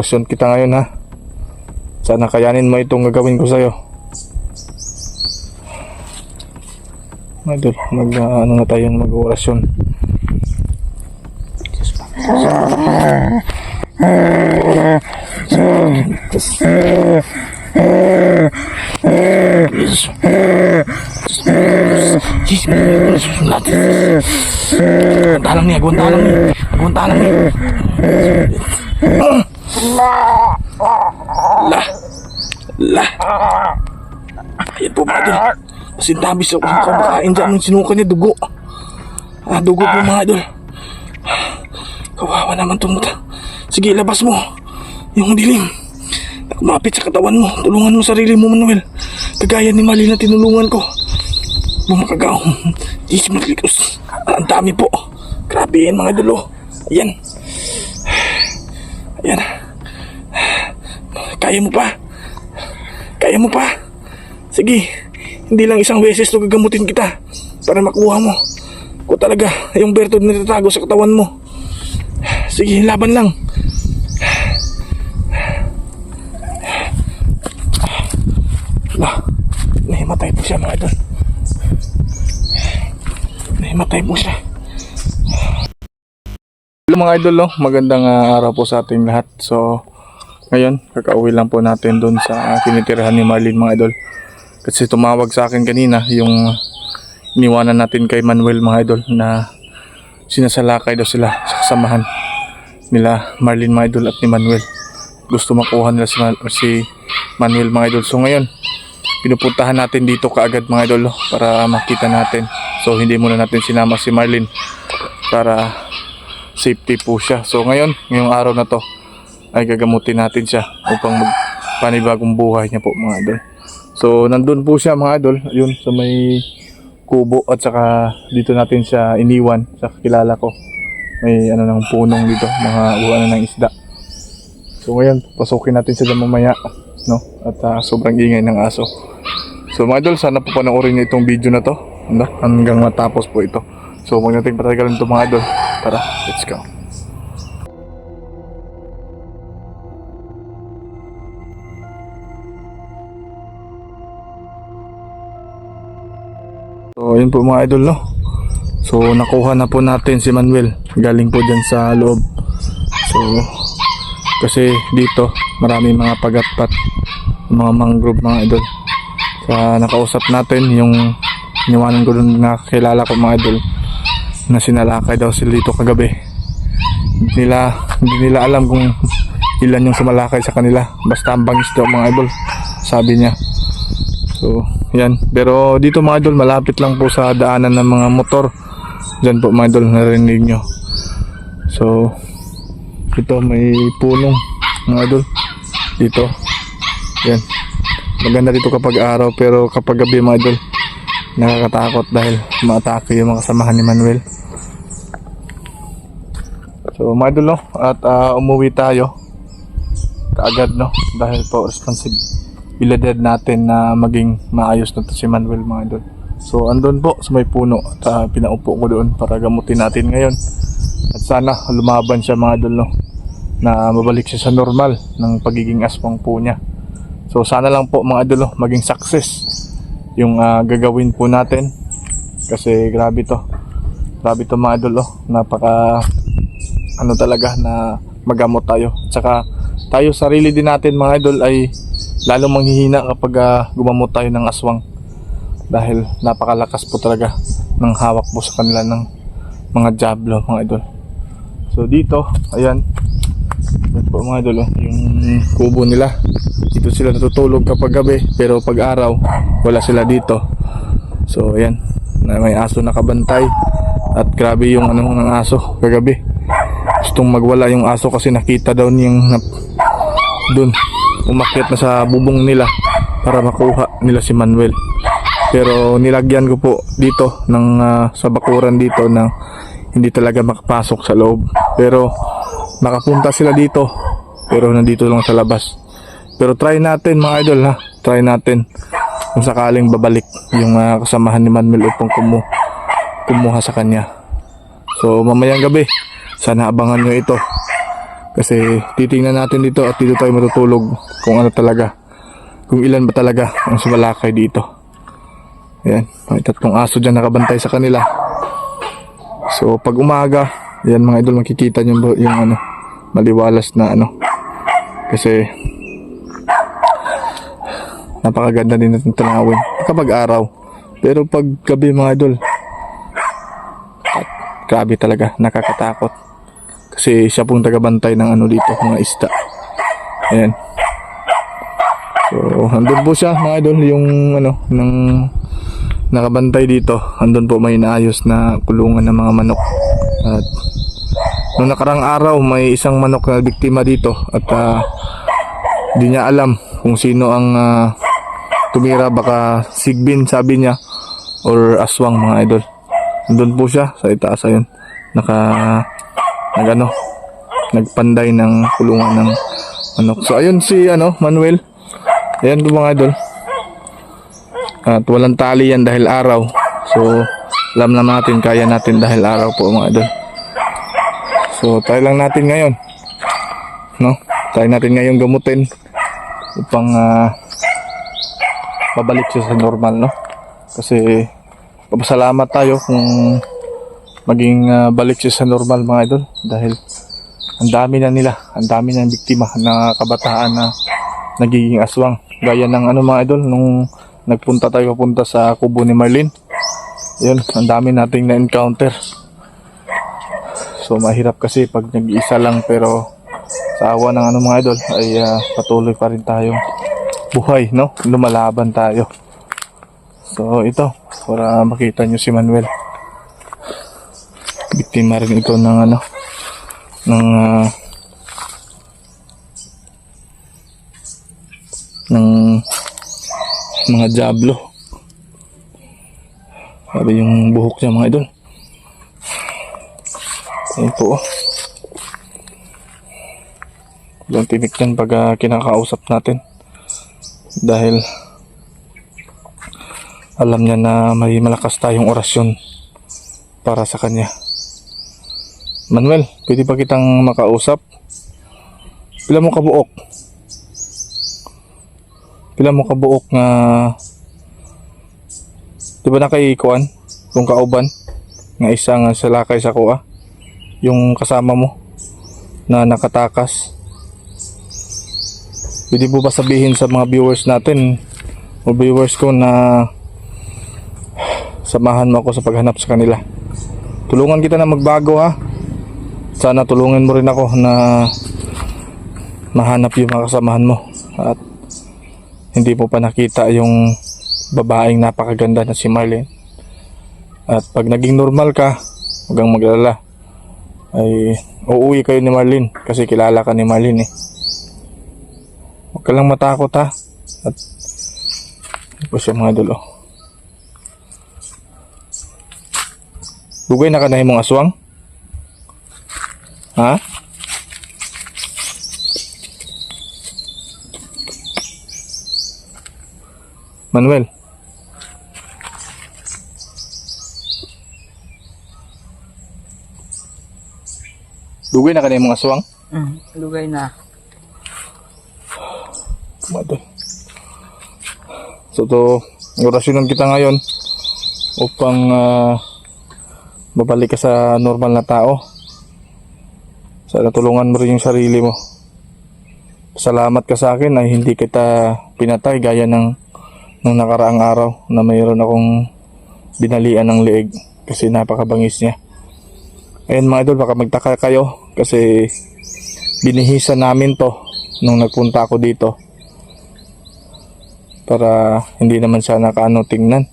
Question kita ngayon ha. Sana kayanin mo itong gagawin ko sa'yo. Idol, ano na tayo mag-orasyon. Agwan talang ni. Ayan po mga idol. Sintabis ako kumakain dyan ng sinuka niya, dugo. Dugo po mga idol. Kawawa naman itong muta. Sige, labas mo yung dilim. Kumapit sa katawan mo. Tulungan mo sarili mo, Manuel. Kagaya ni Mali na tinulungan ko. Bumakagaw. Dismutlikus. Ang dami po. Grabe yan mga idol. Ayan. Ayan. Kaya mo pa. Kaya mo pa. Sige. Hindi lang isang beses to gagamutin kita para makuha mo. Kung talaga yung bertod na natatago sa katawan mo. Sige, laban lang. Nahimatay po siya mga idol. Nahimatay po siya. Hello mga idol, no? Magandang araw po sa ating lahat. So ngayon, kakauwi lang po natin doon sa tinitirahan ni Marlene mga idol. Kasi tumawag sa akin kanina yung iniwanan natin kay Manuel mga idol na sinasalakay daw sila sa kasamahan nila Marlene mga idol at ni Manuel. Gusto makuha nila si Manuel mga idol. So ngayon, pinupuntahan natin dito kaagad mga idol para makita natin. So hindi muna natin sinama si Marlene para safety po siya. So ngayon, ngayong araw na to ay gagamutin natin siya upang magpanibagong buhay niya po mga idol. So nandun po siya mga idol, yun sa may kubo at saka dito natin siya iniwan sa kakilala ko. May ano ng punong dito, mga uwan ng isda. So ngayon, pasukin natin sila mamaya, no? At sobrang ingay ng aso. So mga idol, sana po panoorin niyo itong video na to, no? Hanggang matapos po ito. So huwag natin patagalan ito mga idol. Tara, let's go. So ayun po mga idol, no? So nakuha na po natin si Manuel. Galing po dyan sa loob. So kasi dito marami mga pagatpat, mga mangrove mga idol. Sa nakausap natin yung iniwanan ko dun na kilala ko mga idol na sinalakay daw sila dito kagabi. Hindi nila alam kung ilan yung sumalakay sa kanila. Basta ang bangis daw mga idol, sabi niya. So yan, pero dito mga idol malapit lang po sa daanan ng mga motor. Diyan po mga idol, narinig nyo. So ito may punong mga idol dito. Yan, maganda dito kapag araw, pero kapag gabi mga idol nakakatakot dahil maatake yung mga kasamahan ni Manuel. So mga idol, no? At umuwi tayo kaagad, no? Dahil po responsibilidad natin na maging maayos na to si Manuel mga idol. So andun po sa may puno at pinaupo ko doon para gamutin natin ngayon. At sana lumaban siya mga idol, no? Na mabalik siya sa normal ng pagiging aswang po niya. So sana lang po mga idol, no? Maging success yung gagawin po natin. Kasi grabe to mga idol, no? Napaka ano talaga na magamot tayo. Tsaka tayo sarili din natin mga idol ay lalong manghihina kapag gumamot tayo ng aswang, dahil napakalakas po talaga ng hawak po sa kanila ng mga diablo mga idol. So dito, ayan, yan po mga idol, yung kubo nila. Dito sila natutulog kapag gabi, pero pag araw wala sila dito. So ayan, may aso nakabantay. At grabe yung ano ng aso kagabi. Gustong magwala yung aso kasi nakita daw niyang dun umakyat na sa bubong nila para makuha nila si Manuel. Pero nilagyan ko po dito ng sa bakuran dito na hindi talaga makapasok sa loob. Pero nakapunta sila dito, pero nandito lang sa labas. Pero try natin mga idol, ha. Try natin kung sakaling babalik yung kasamahan ni Manuel upang kumuha sa kanya. So mamayang gabi, sana abangan nyo ito. Kasi titingnan natin dito at dito tayo matutulog kung ano talaga, kung ilan ba talaga ang sumalakay dito. Ayan, may 3 aso dyan nakabantay sa kanila. So pag umaga, ayan mga idol, makikita nyo yung ano, maliwalas na ano. Kasi napakaganda din natin tanawin kapag araw. Pero pag gabi mga idol, grabe talaga, nakakatakot. Kasi siya pong tagabantay ng ano dito, mga isda. Ayan. So, andun po siya mga idol, yung ano, ng nakabantay dito. Andun po may inaayos na kulungan ng mga manok. At nung nakarang araw, may isang manok na biktima dito. At di niya alam kung sino ang tumira, baka sigbin sabi niya, or aswang mga idol. Andun po siya sa itaas, ayun. Nagpanday ng kulungan ng manok. So ayun si Manuel. Ayan po mga idol. At walang tali yan dahil araw. So alam na natin, kaya natin dahil araw po mga idol. So try lang natin ngayon, no? Try natin ngayon gamutin upang pabalik siya sa normal, no? Kasi papasalamat tayo kung maging balik siya sa normal mga idol, dahil ang dami na biktima na kabataan na nagiging aswang. Gaya ng mga idol, nung nagpunta tayo papunta sa kubo ni Marlene, yun, ang dami nating na-encounter. So mahirap kasi pag nag-iisa lang, pero sa awa ng mga idol ay patuloy pa rin tayong buhay, no? Lumalaban tayo. So ito, para makita nyo si Manuel, biktima rin ito ng ng mga diablo. Sabi yung buhok niya mga idol. Ayan po. Walang tinik yan pag kinakausap natin, dahil alam niya na may malakas tayong orasyon para sa kanya. Manuel, pwede pa kitang makausap? Pila mo kabuok? Pila mo kabuok nga, di ba na kay kuan, kung kauban nga isang salakay sa kuha, yung kasama mo na nakatakas? Pwede po ba sabihin sa mga viewers natin o viewers ko na samahan mo ako sa paghanap sa kanila? Tulungan kita na magbago, ha. Sana tulungan mo rin ako na mahanap yung mga kasamahan mo, at hindi mo pa nakita yung babaeng napakaganda na si Marlene. At pag naging normal ka, huwag kang mag-alala, ay uuwi kayo ni Marlene, kasi kilala ka ni Marlene, eh. Huwag ka lang matakot, ha. At ito siya mga idol, oh. Dugay na ka na himong aswang? Ha? Manuel, dugay na ka na himong aswang? Lugay na. Madol. So to, orasyonan kita ngayon upang babalik ka sa normal na tao. Sana tulungan mo rin yung sarili mo. Salamat ka sa akin ay hindi kita pinatay gaya ng nung nakaraang araw na mayroon akong binalian ng leeg kasi napakabangis niya. Ayun mga idol, baka magtaka kayo kasi binihisan namin to nung nagpunta ako dito para hindi naman siya nakaano tingnan.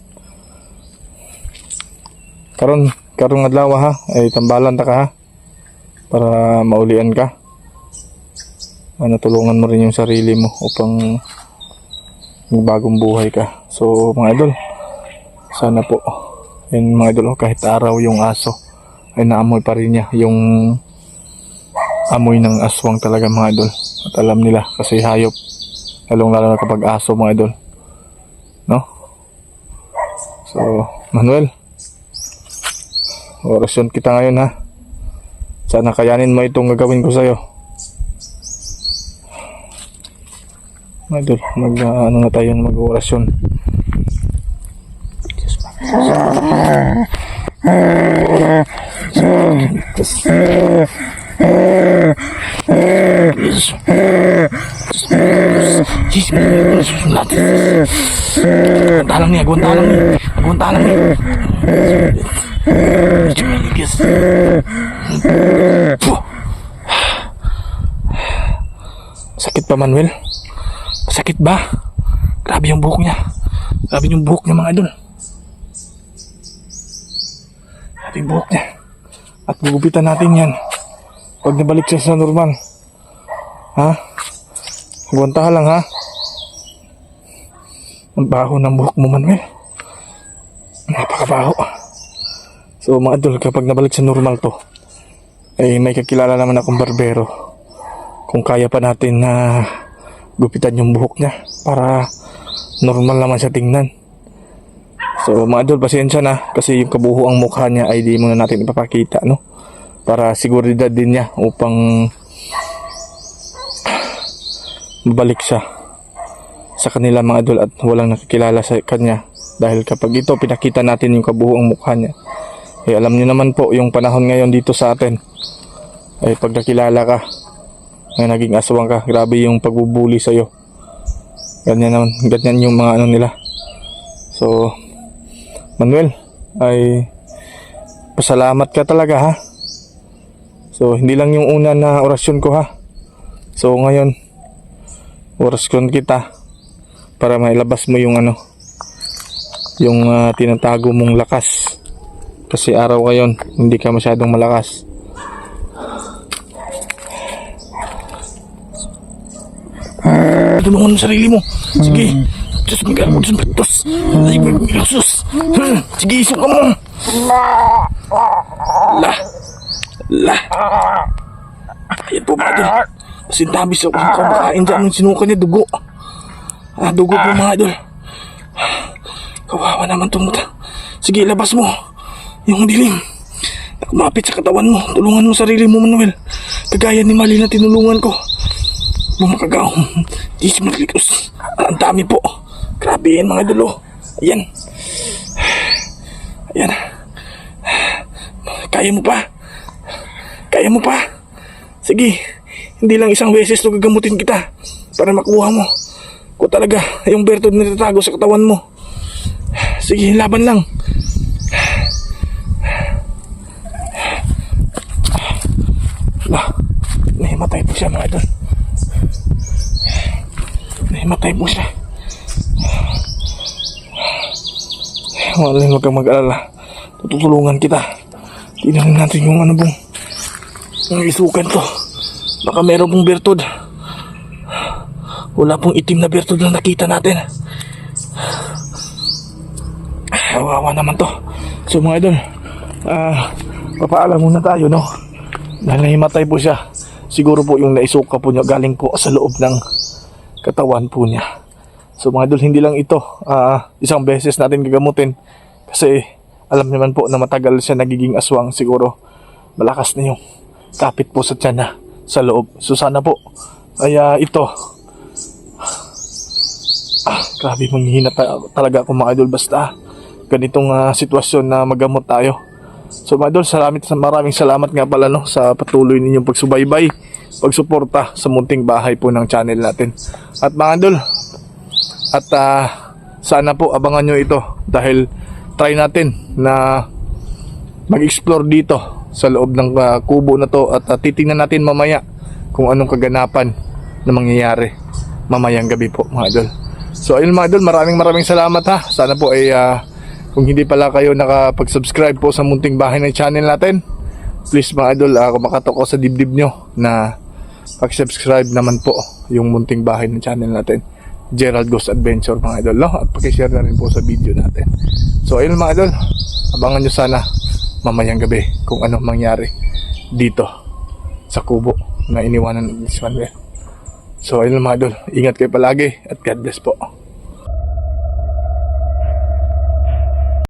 Karong adlaw, ha, ay tambalan ta ka, ha, para maulian ka. Tulungan mo rin yung sarili mo upang magbagong buhay ka. So mga idol, sana po yun mga idol, kahit araw yung aso ay naamoy pa rin niya yung amoy ng aswang talaga mga idol. At alam nila kasi hayop, lalong lalo na kapag aso mga idol, no? So Manuel, orasyon kita ngayon, ha. Sana kayanin mo itong gagawin ko sa'yo. Mga idol, ano na tayo, mag-orasyon. Agwantalang niya. Sakit pa, Manuel? Sakit ba? Grabe yung buhok niya. Mga idol. Grabe yung buhok niya. At gugupitan natin yan. Huwag nabalik siya sa normal. Ha? Agwantahan lang, ha? Ang baho ng buhok mo, Manuel. Napakabaho. So mga idol, kapag nabalik sa normal to, ay may kakilala naman akong barbero. Kung kaya pa natin na gupitan yung buhok niya para normal naman siya tingnan. So mga idol, pasensya na kasi yung kabuhuang mukha niya ay di muna natin ipapakita, no? Para seguridad din niya upang mabalik siya sa kanila, mga idol, at walang nakikilala sa kanya. Dahil kapag ito pinakita natin yung kabuhuang mukha niya, eh alam niyo naman po yung panahon ngayon dito sa atin, ay pag nakilala ka na naging aswang ka, grabe yung pagbubuli sa'yo. Ganyan yung mga ano nila. So Manuel, ay pasalamat ka talaga, ha. So hindi lang yung una na orasyon ko, ha. So ngayon orasyon kita para mailabas mo yung yung tinatago mong lakas, kasi araw ngayon hindi ka masyadong malakas. Tulungan mo sarili mo. Sige. Diyos, magkala mo Diyos, Diyos. Ay, Diyos. Sige, isuka mo. Ayan po, mga idol. Sintabis ako sa kumakain dyan. Nung sinuka niya, dugo. Dugo po, mga idol. Kawawa naman itong muta. Sige, labas mo yung dilim. Kumapit sa katawan mo. Tulungan mo sarili mo, Manuel. Kagaya ni Mali na tinulungan ko. Bumakagaw. Diyos, maglikos. Ang dami po. Grabe yan, mga idol. Ayan. Kaya mo pa. Sige. Hindi lang isang beses to gagamutin kita para makuha mo kung talaga yung bertod na natatago sa katawan mo. Sige, laban lang. Nahimatay po siya, mga idol. Wala, huwag kang mag-alala. Tutulungan kita. Tingnan natin yung yung isukan to. Baka meron pong bertod. Wala pong itim na bertod na nakita natin. Kawawa naman to. So mga idol, papaalam muna tayo, no? Dahil nahimatay po siya. Siguro po yung naisuka po niya galing po sa loob ng katawan po niya. So mga idol, hindi lang ito isang beses natin gagamutin, kasi alam naman po na matagal siya nagiging aswang. Siguro malakas na yung kapit po sa tiyan na sa loob. So sana po ay ito grabe, manghihina talaga ako, mga idol, basta ganitong sitwasyon na magamot tayo. So mga idol, maraming salamat nga pala, no, sa patuloy ninyong pagsubaybay, pagsuporta sa munting bahay po ng channel natin. At mga idol, at sana po abangan nyo ito, dahil try natin na mag-explore dito sa loob ng kubo na to, at titingnan natin mamaya kung anong kaganapan na mangyayari mamayang gabi po, mga idol. So ayun, mga idol, maraming salamat, ha. Sana po ay kung hindi pala kayo nakapag-subscribe po sa munting bahay ng channel natin, please, mga idol, kung makatok ko sa dibdib nyo na pag-subscribe naman po yung munting bahay ng channel natin, Gerald Goes Adventure, mga idol, no? At pakishare na rin po sa video natin. So ayun, mga idol, abangan nyo sana mamayang gabi kung anong mangyari dito sa kubo na iniwanan ni Manuel. So ayun, mga idol, ingat kayo palagi at God bless po.